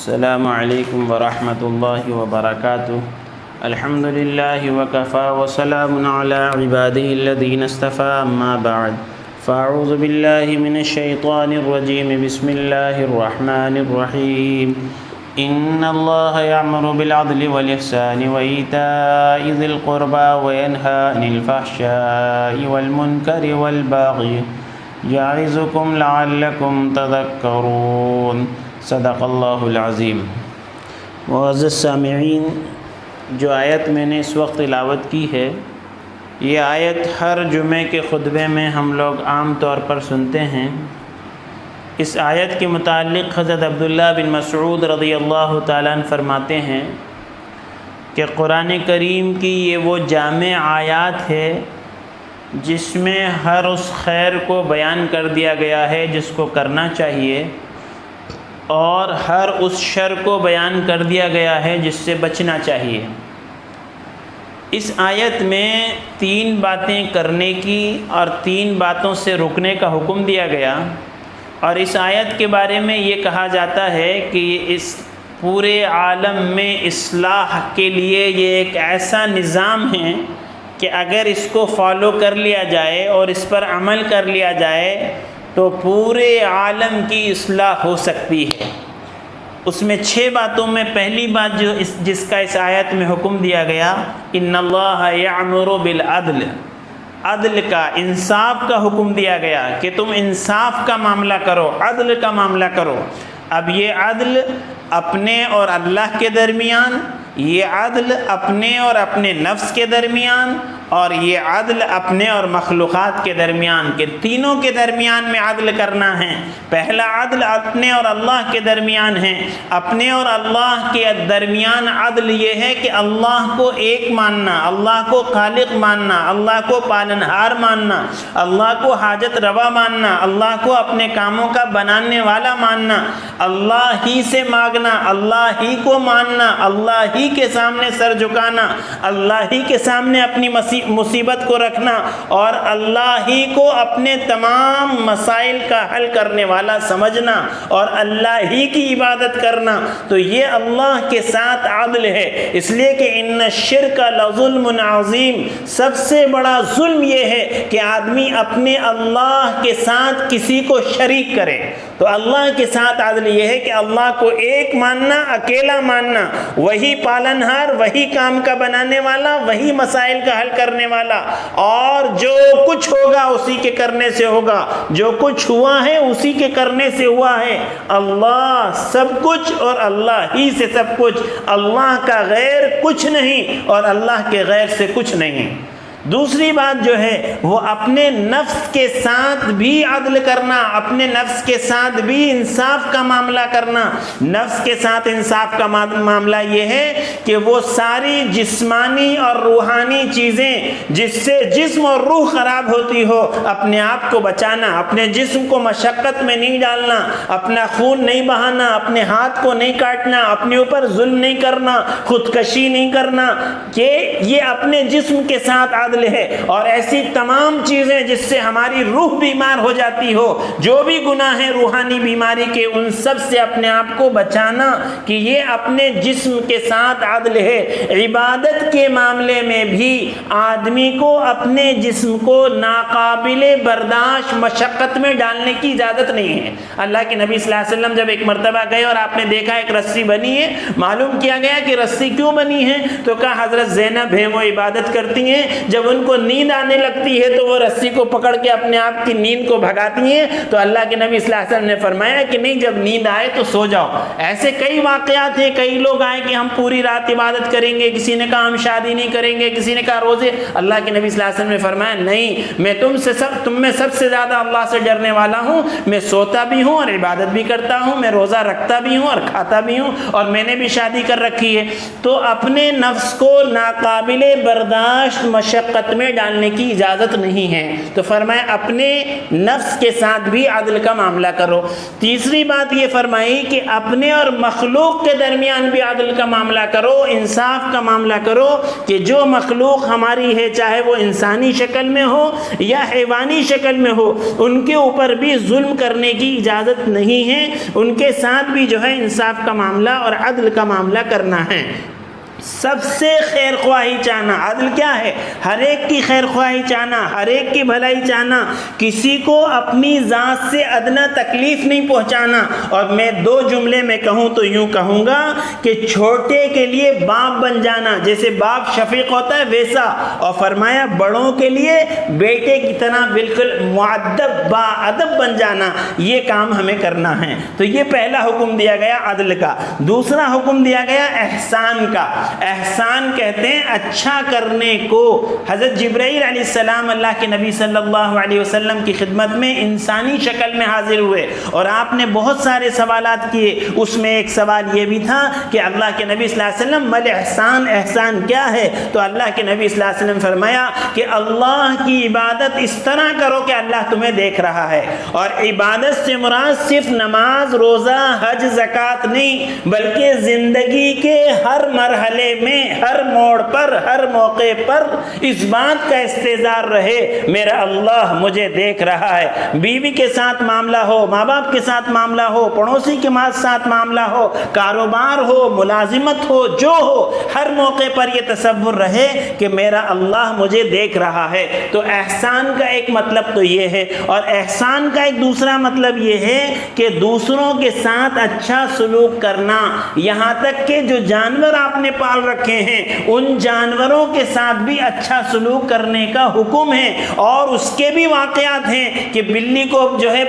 السلام علیکم ورحمۃ اللہ وبرکاتہ۔ الحمد للہ وکفیٰ وسلام علی عبادہ الذین اصطفیٰ، اما بعد فاعوذ باللہ من الشیطان الرجیم، بسم اللہ الرحمن الرحیم۔ ان اللہ یأمر بالعدل والاحسان وایتاء ذی القربى وینہی عن الفحشاء والمنکر والبغی یعظکم لعلکم تذکرون۔ صدق اللہ العظیم۔ معزز سامعین، جو آیت میں نے اس وقت تلاوت کی ہے، یہ آیت ہر جمعے کے خطبے میں ہم لوگ عام طور پر سنتے ہیں۔ اس آیت کے متعلق حضرت عبداللہ بن مسعود رضی اللہ تعالیٰ عنہ فرماتے ہیں کہ قرآن کریم کی یہ وہ جامع آیات ہے جس میں ہر اس خیر کو بیان کر دیا گیا ہے جس کو کرنا چاہیے، اور ہر اس شر کو بیان کر دیا گیا ہے جس سے بچنا چاہیے۔ اس آیت میں 3 باتیں کرنے کی اور 3 باتوں سے رکنے کا حکم دیا گیا، اور اس آیت کے بارے میں یہ کہا جاتا ہے کہ اس پورے عالم میں اصلاح کے لیے یہ ایک ایسا نظام ہے کہ اگر اس کو فالو کر لیا جائے اور اس پر عمل کر لیا جائے تو پورے عالم کی اصلاح ہو سکتی ہے۔ اس میں 6 باتوں میں پہلی بات جس کا اس آیت میں حکم دیا گیا، ان اللہ یأمر بالعدل، عدل کا، انصاف کا حکم دیا گیا کہ تم انصاف کا معاملہ کرو، عدل کا معاملہ کرو۔ اب یہ عدل اپنے اور اللہ کے درمیان، یہ عدل اپنے اور اپنے نفس کے درمیان، اور یہ عدل اپنے اور مخلوقات کے درمیان، کہ تینوں کے درمیان میں عدل کرنا ہے۔ پہلا عدل اپنے اور اللہ کے درمیان ہے۔ اپنے اور اللہ کے درمیان عدل یہ ہے کہ اللہ کو ایک ماننا، اللہ کو خالق ماننا، اللہ کو پالنہار ماننا، اللہ کو حاجت روا ماننا، اللہ کو اپنے کاموں کا بنانے والا ماننا، اللہ ہی سے مانگنا، اللہ ہی کو ماننا، اللہ ہی کے سامنے سر جھکانا، اللہ ہی کے سامنے اپنی مصیبت کو رکھنا، اور اللہ ہی کو اپنے تمام مسائل کا حل کرنے والا سمجھنا، اور اللہ ہی کی عبادت کرنا۔ تو یہ اللہ کے ساتھ عدل ہے، اس لیے کہ ان الشرک لظلم عظیم، سب سے بڑا ظلم یہ ہے کہ آدمی اپنے اللہ کے ساتھ کسی کو شریک کرے۔ تو اللہ کے ساتھ عدل یہ ہے کہ اللہ کو ایک ماننا، اکیلا ماننا، وہی پالنہار، وہی کام کا بنانے والا، وہی مسائل کا حل کرنے والا، اور جو کچھ ہوگا اسی کے کرنے سے ہوگا، جو کچھ ہوا ہے اسی کے کرنے سے ہوا ہے۔ اللہ سب کچھ اور اللہ ہی سے سب کچھ، اللہ کا غیر کچھ نہیں اور اللہ کے غیر سے کچھ نہیں۔ دوسری بات جو ہے وہ اپنے نفس کے ساتھ بھی عدل کرنا، اپنے نفس کے ساتھ بھی انصاف کا معاملہ کرنا۔ نفس کے ساتھ انصاف کا معاملہ یہ ہے کہ وہ ساری جسمانی اور روحانی چیزیں جس سے جسم اور روح خراب ہوتی ہو، اپنے آپ کو بچانا، اپنے جسم کو مشقت میں نہیں ڈالنا، اپنا خون نہیں بہانا، اپنے ہاتھ کو نہیں کاٹنا، اپنے اوپر ظلم نہیں کرنا، خودکشی نہیں کرنا، کہ یہ اپنے جسم کے ساتھ عدل ہے۔ اور ایسی تمام چیزیں جس سے ہماری روح بیمار ہو جاتی ہو، جو بھی گناہ ہیں روحانی بیماری کے، ان سب سے اپنے آپ کو بچانا، کہ یہ اپنے جسم کے ساتھ عدل ہے۔ عبادت کے معاملے میں بھی آدمی کو اپنے جسم کو ناقابل برداشت مشقت میں ڈالنے کی اجازت نہیں ہے۔ اللہ کے نبی صلی اللہ علیہ وسلم جب ایک مرتبہ گئے اور آپ نے دیکھا ایک رسی بنی ہے، معلوم کیا گیا کہ رسی کیوں بنی ہے، تو کہا حضرت زینب ہیں، وہ عبادت کرتی ہیں، جب ان کو نیند آنے لگتی ہے تو وہ رسی کو پکڑ کے اپنے آپ کی نیند کو بھگاتی ہیں۔ تو اللہ کے نبی صلی اللہ علیہ وسلم نے فرمایا کہ نہیں، جب نیند آئے تو سو جاؤ۔ ایسے کئی واقعات ہیں، کئی لوگ آئے کہ ہم پوری رات عبادت کریں گے، کسی نے کہا ہم شادی نہیں کریں گے، کسی نے کہا روزے۔ اللہ کے نبی صلی اللہ علیہ وسلم نے فرمایا نہیں، میں تم میں سب سے زیادہ اللہ سے ڈرنے والا ہوں، میں سوتا بھی ہوں اور عبادت بھی کرتا ہوں، میں روزہ رکھتا بھی ہوں اور کھاتا بھی ہوں، اور میں نے بھی شادی کر رکھی ہے۔ تو اپنے نفس کو ناقابل برداشت مشقت مشقت میں ڈالنے کی اجازت نہیں ہے۔ تو فرمایا اپنے نفس کے ساتھ بھی عدل کا معاملہ کرو۔ تیسری بات یہ فرمائی کہ اپنے اور مخلوق کے درمیان بھی عدل کا معاملہ کرو، انصاف کا معاملہ کرو، کہ جو مخلوق ہماری ہے چاہے وہ انسانی شکل میں ہو یا حیوانی شکل میں ہو، ان کے اوپر بھی ظلم کرنے کی اجازت نہیں ہے، ان کے ساتھ بھی جو ہے انصاف کا معاملہ اور عدل کا معاملہ کرنا ہے۔ سب سے خیر خواہی چاہنا، عدل کیا ہے؟ ہر ایک کی خیر خواہی چاہنا، ہر ایک کی بھلائی چاہنا، کسی کو اپنی ذات سے ادنا تکلیف نہیں پہنچانا۔ اور میں دو جملے میں کہوں تو یوں کہوں گا کہ چھوٹے کے لیے باپ بن جانا، جیسے باپ شفیق ہوتا ہے ویسا، اور فرمایا بڑوں کے لیے بیٹے کی طرح بالکل مؤدب باادب بن جانا، یہ کام ہمیں کرنا ہے۔ تو یہ پہلا حکم دیا گیا عدل کا۔ دوسرا حکم دیا گیا احسان کا۔ احسان کہتے ہیں اچھا کرنے کو۔ حضرت جبرائیل علیہ السلام اللہ کے نبی صلی اللہ علیہ وسلم کی خدمت میں انسانی شکل میں حاضر ہوئے اور آپ نے بہت سارے سوالات کیے۔ اس میں ایک سوال یہ بھی تھا کہ اللہ کے نبی صلی اللہ علیہ وسلم مل احسان، احسان کیا ہے؟ تو اللہ کے نبی صلی اللہ علیہ وسلم فرمایا کہ اللہ کی عبادت اس طرح کرو کہ اللہ تمہیں دیکھ رہا ہے۔ اور عبادت سے مراد صرف نماز، روزہ، حج، زکوٰۃ نہیں، بلکہ زندگی کے ہر مرحلے میں، ہر موڑ پر، ہر موقع پر اس بات کا استحضار رہے میرا اللہ مجھے دیکھ رہا ہے۔ بیوی کے ساتھ معاملہ ہو، ماں باپ کے ساتھ معاملہ ہو، پڑوسی کے ساتھ معاملہ ہو، کاروبار ہو، ملازمت ہو، جو ہو، ہر موقع پر یہ تصور رہے کہ میرا اللہ مجھے دیکھ رہا ہے۔ تو احسان کا ایک مطلب تو یہ ہے، اور احسان کا ایک دوسرا مطلب یہ ہے کہ دوسروں کے ساتھ اچھا سلوک کرنا، یہاں تک کہ جو جانور آپ نے پال رکھے ہیں ان جانوروں کے ساتھ بھی اچھا سلوک کرنے کا حکم ہے۔ اور اس کے بھی واقعات ہیں کہ بلی کو جو ہے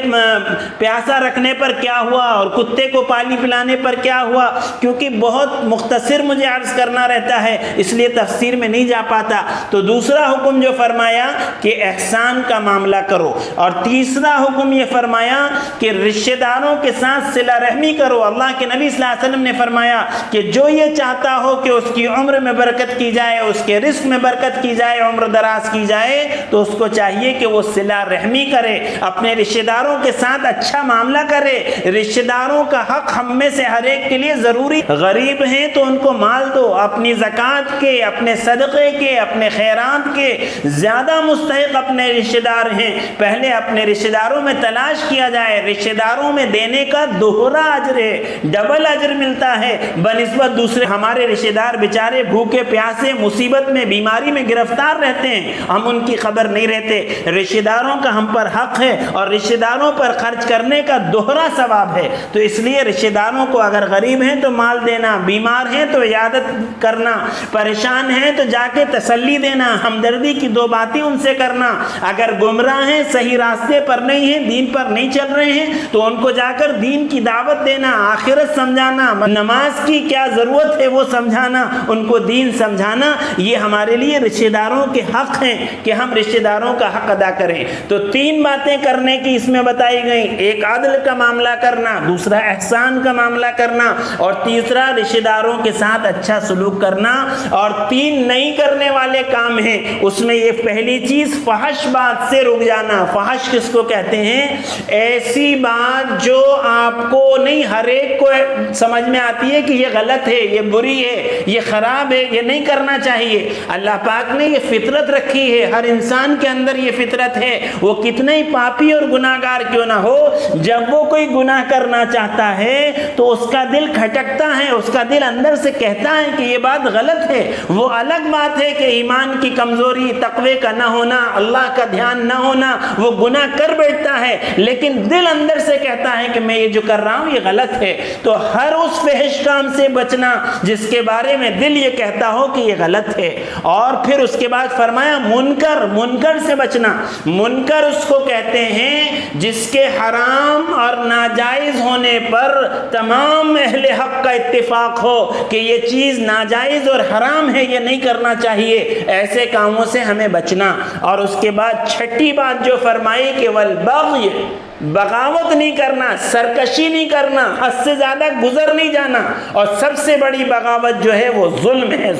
پیاسا رکھنے پر کیا ہوا اور کتے کو پانی پلانے پر کیا ہوا، کیونکہ بہت مختصر مجھے عرض کرنا رہتا ہے اس لیے تفسیر میں نہیں جا پاتا۔ تو دوسرا حکم جو فرمایا کہ احسان کا معاملہ کرو، اور تیسرا حکم یہ فرمایا کہ رشتہ داروں کے ساتھ صلہ رحمی کرو۔ اللہ کے نبی صلی اللہ علیہ وسلم نے فرمایا کہ جو یہ چاہتا ہو کہ اس کی عمر میں برکت کی جائے، اس کے رزق میں برکت کی جائے، عمر دراز کی جائے، تو اس کو چاہیے کہ وہ صلہ رحمی کرے، اپنے رشتہ داروں کے ساتھ اچھا معاملہ کرے۔ رشتہ داروں کا حق ہم میں سے ہر ایک کے لیے ضروری۔ غریب ہیں تو ان کو مال دو، اپنی زکوٰۃ کے، اپنے صدقے کے، اپنے خیرات کے زیادہ مستحق اپنے رشتہ دار ہیں۔ پہلے اپنے رشتہ داروں میں تلاش کیا جائے، رشتہ داروں میں دینے کا دوہرا اجر ہے، ڈبل اجر ملتا ہے بنسبت دوسرے۔ ہمارے رشتہ دار بیچارے بھوکے پیاسے مصیبت میں، بیماری میں گرفتار رہتے ہیں، ہم ان کی خبر نہیں رہتے۔ رشتہ داروں کا ہم پر حق ہے اور رشتہ داروں پر خرچ کرنے کا دوہرا ثواب ہے۔ تو اس لیے رشتہ داروں کو اگر غریب ہیں تو مال دینا، بیمار ہیں تو عیادت کرنا، پریشان ہیں تو جا کے تسلی دینا، ہمدردی کی دو باتیں ان سے کرنا۔ اگر گمراہ ہیں، صحیح راستے پر نہیں ہیں، دین پر نہیں چل رہے ہیں، تو ان کو جا کر دین کی دعوت دینا، آخرت سمجھانا، نماز کی کیا ضرورت ہے وہ سمجھانا، ان کو دین سمجھانا۔ یہ ہمارے لیے رشتہ داروں کے حق ہیں کہ ہم رشتہ داروں کا حق ادا کریں۔ تو تین باتیں کرنے کی اس میں بتائی گئیں، ایک عدل کا معاملہ کرنا، دوسرا احسان کا معاملہ کرنا، اور تیسرا رشتہ داروں کے ساتھ اچھا سلوک کرنا۔ اور تین نہیں کرنے والے کام ہیں، اس میں یہ پہلی چیز فحش بات سے رک جانا۔ فحش کس کو کہتے ہیں؟ ایسی بات جو آپ کو نہیں، ہر ایک کو سمجھ میں آتی ہے کہ یہ غلط ہے، یہ بری ہے، یہ خراب ہے، یہ نہیں کرنا چاہیے۔ اللہ پاک نے یہ فطرت رکھی ہے، ہر انسان کے اندر یہ فطرت ہے، وہ کتنے ہی پاپی اور گناہ گار کیوں نہ ہو، جب وہ کوئی گناہ کرنا چاہتا ہے تو اس کا دل کھٹکتا ہے، اس کا دل اندر سے کہتا ہے کہ یہ بات غلط ہے۔ وہ الگ بات ہے کہ ایمان کی کمزوری، تقوی کا نہ ہونا، اللہ کا دھیان نہ ہونا، وہ گناہ کر بیٹھتا ہے، لیکن دل اندر سے کہتا ہے کہ میں یہ جو کر رہا ہوں یہ غلط ہے۔ تو ہر اس فحش کام سے بچنا جس کے بارے میں دل یہ کہتا ہو کہ یہ غلط ہے۔ اور پھر اس کے بعد فرمایا منکر سے بچنا۔ منکر اس کو کہتے ہیں جس کے حرام اور ناجائز ہونے پر تمام اہل حق کا اتفاق ہو کہ یہ چیز ناجائز اور حرام ہے، یہ نہیں کرنا چاہیے، ایسے کاموں سے ہمیں بچنا۔ اور اس کے بعد چھٹی بات جو فرمائی کہ والبغی، بغاوت نہیں کرنا، سرکشی نہیں کرنا، حد سے زیادہ گزر نہیں جانا، اور سب سے بڑی بغاوت جو ہے وہ ظلم ہے۔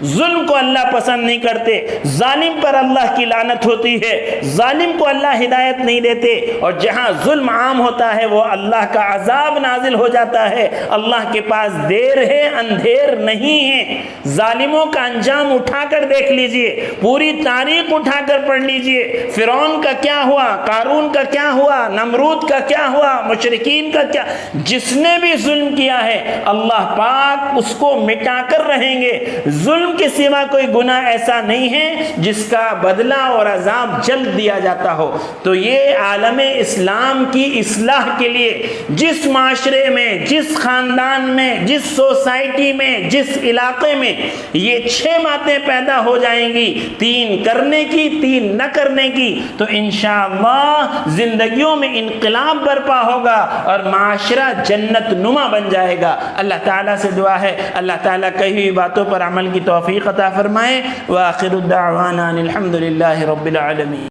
ظلم کو اللہ پسند نہیں کرتے، ظالم پر اللہ کی لعنت ہوتی ہے، ظالم کو اللہ ہدایت نہیں دیتے، اور جہاں ظلم عام ہوتا ہے وہ اللہ کا عذاب نازل ہو جاتا ہے۔ اللہ کے پاس دیر ہے، اندھیر نہیں ہے۔ ظالموں کا انجام اٹھا کر دیکھ لیجئے، پوری تاریخ اٹھا کر پڑھ لیجئے، فرعون کا کیا ہوا، قارون کا کیا ہوا، نمرود کا کیا ہوا، مشرکین کا کیا، جس نے بھی ظلم کیا ہے اللہ پاک اس کو مٹا کر رہیں گے۔ ظلم کے سوا کوئی گناہ ایسا نہیں ہے جس کا بدلہ اور عذاب جلد دیا جاتا ہو۔ تو یہ عالم اسلام کی اصلاح کے لیے جس معاشرے میں، جس خاندان میں، جس سوسائٹی میں، جس علاقے میں یہ 6 باتیں پیدا ہو جائیں گی، 3 کرنے کی، 3 نہ کرنے کی، تو انشاءاللہ زندگیوں میں انقلاب برپا ہوگا اور معاشرہ جنت نما بن جائے گا۔ اللہ تعالیٰ سے دعا ہے اللہ تعالیٰ کہی ہوئی باتوں پر عمل کی توفیق عطا فرمائے۔ وآخر الدعوانا الحمد للہ رب العالمین۔